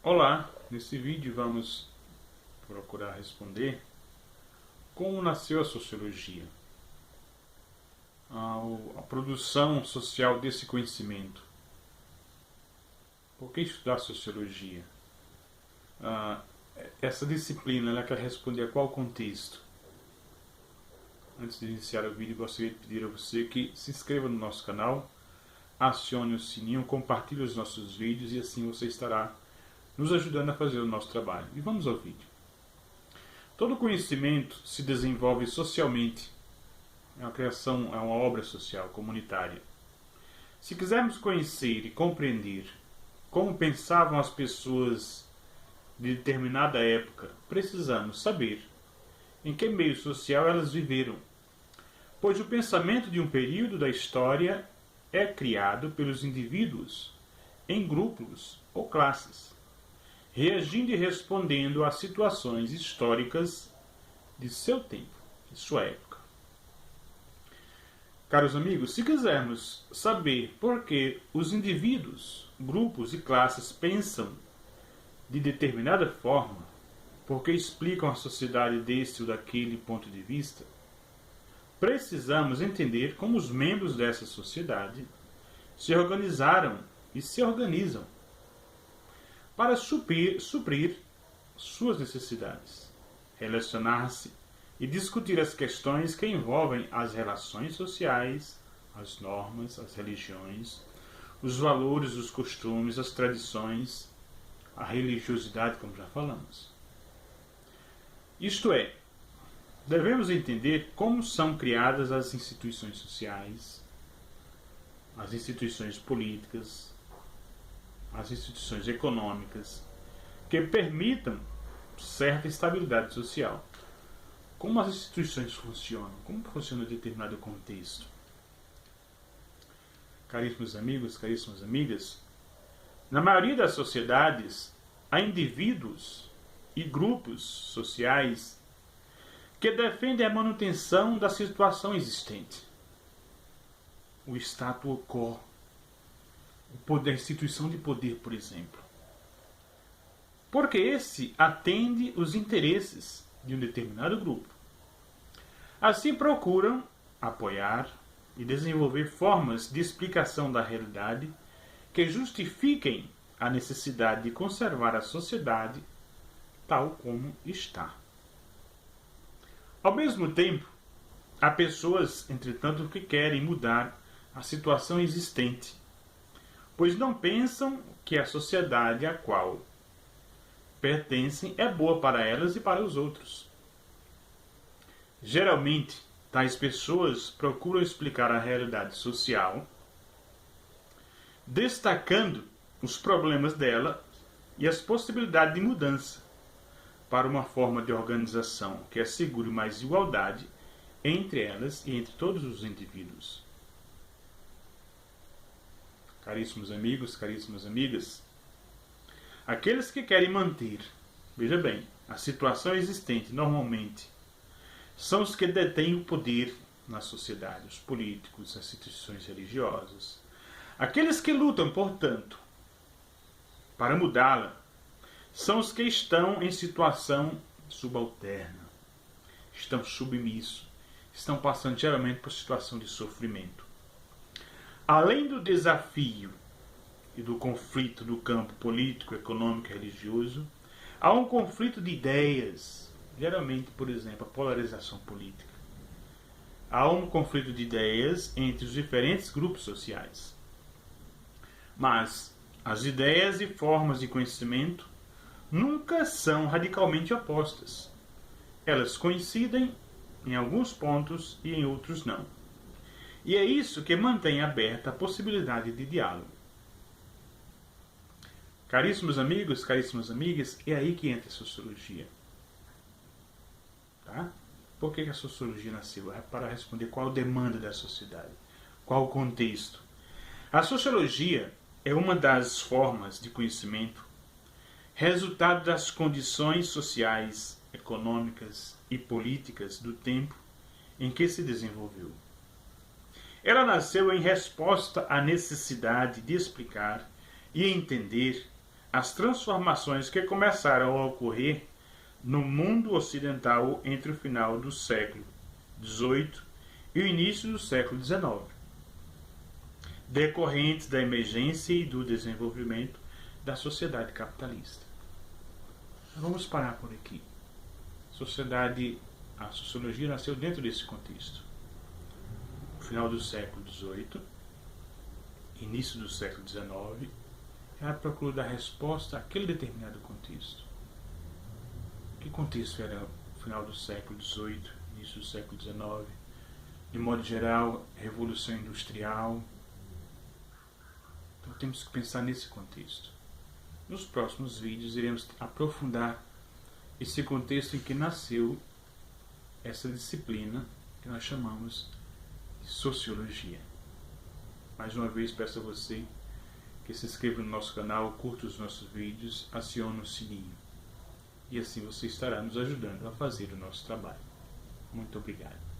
Olá, nesse vídeo vamos procurar responder como nasceu a sociologia, a produção social desse conhecimento. Por que estudar sociologia? Essa disciplina ela quer responder a qual contexto? Antes de iniciar o vídeo, gostaria de pedir a você que se inscreva no nosso canal, acione o sininho, compartilhe os nossos vídeos e assim você estará nos ajudando a fazer o nosso trabalho. E vamos ao vídeo. Todo conhecimento se desenvolve socialmente. É uma criação, é uma obra social, comunitária. Se quisermos conhecer e compreender como pensavam as pessoas de determinada época, precisamos saber em que meio social elas viveram. Pois o pensamento de um período da história é criado pelos indivíduos em grupos ou classes, reagindo e respondendo a situações históricas de seu tempo, de sua época. Caros amigos, se quisermos saber por que os indivíduos, grupos e classes pensam de determinada forma, porque explicam a sociedade desse ou daquele ponto de vista, precisamos entender como os membros dessa sociedade se organizaram e se organizam para suprir suas necessidades, relacionar-se e discutir as questões que envolvem as relações sociais, as normas, as religiões, os valores, os costumes, as tradições, a religiosidade, como já falamos. Isto é, devemos entender como são criadas as instituições sociais, as instituições políticas, as instituições econômicas, que permitam certa estabilidade social. Como as instituições funcionam? Como funciona determinado contexto? Caríssimos amigos, caríssimas amigas, na maioria das sociedades, há indivíduos e grupos sociais que defendem a manutenção da situação existente. O status quo, a instituição de poder, por exemplo. Porque esse atende os interesses de um determinado grupo. Assim procuram apoiar e desenvolver formas de explicação da realidade que justifiquem a necessidade de conservar a sociedade tal como está. Ao mesmo tempo, há pessoas, entretanto, que querem mudar a situação existente, pois não pensam que a sociedade a qual pertencem é boa para elas e para os outros. Geralmente, tais pessoas procuram explicar a realidade social, destacando os problemas dela e as possibilidades de mudança para uma forma de organização que assegure mais igualdade entre elas e entre todos os indivíduos. Caríssimos amigos, caríssimas amigas, aqueles que querem manter, veja bem, a situação existente normalmente, são os que detêm o poder na sociedade, os políticos, as instituições religiosas. Aqueles que lutam, portanto, para mudá-la, são os que estão em situação subalterna, estão submissos, estão passando geralmente por situação de sofrimento. Além do desafio e do conflito do campo político, econômico e religioso, há um conflito de ideias, geralmente, por exemplo, a polarização política. Há um conflito de ideias entre os diferentes grupos sociais. Mas as ideias e formas de conhecimento nunca são radicalmente opostas. Elas coincidem em alguns pontos e em outros não. E é isso que mantém aberta a possibilidade de diálogo. Caríssimos amigos, caríssimas amigas, é aí que entra a sociologia. Tá? Por que a sociologia nasceu? É para responder qual a demanda da sociedade, qual o contexto. A sociologia é uma das formas de conhecimento resultado das condições sociais, econômicas e políticas do tempo em que se desenvolveu. Ela nasceu em resposta à necessidade de explicar e entender as transformações que começaram a ocorrer no mundo ocidental entre o final do século XVIII e o início do século XIX, decorrentes da emergência e do desenvolvimento da sociedade capitalista. Vamos parar por aqui. A sociologia nasceu dentro desse contexto. No final do século XVIII, início do século XIX, é a procura da resposta àquele determinado contexto. Que contexto era o final do século XVIII, início do século XIX? De modo geral, Revolução Industrial. Então temos que pensar nesse contexto. Nos próximos vídeos iremos aprofundar esse contexto em que nasceu essa disciplina que nós chamamos de Sociologia. Mais uma vez peço a você que se inscreva no nosso canal, curta os nossos vídeos, acione o sininho. E assim você estará nos ajudando a fazer o nosso trabalho. Muito obrigado.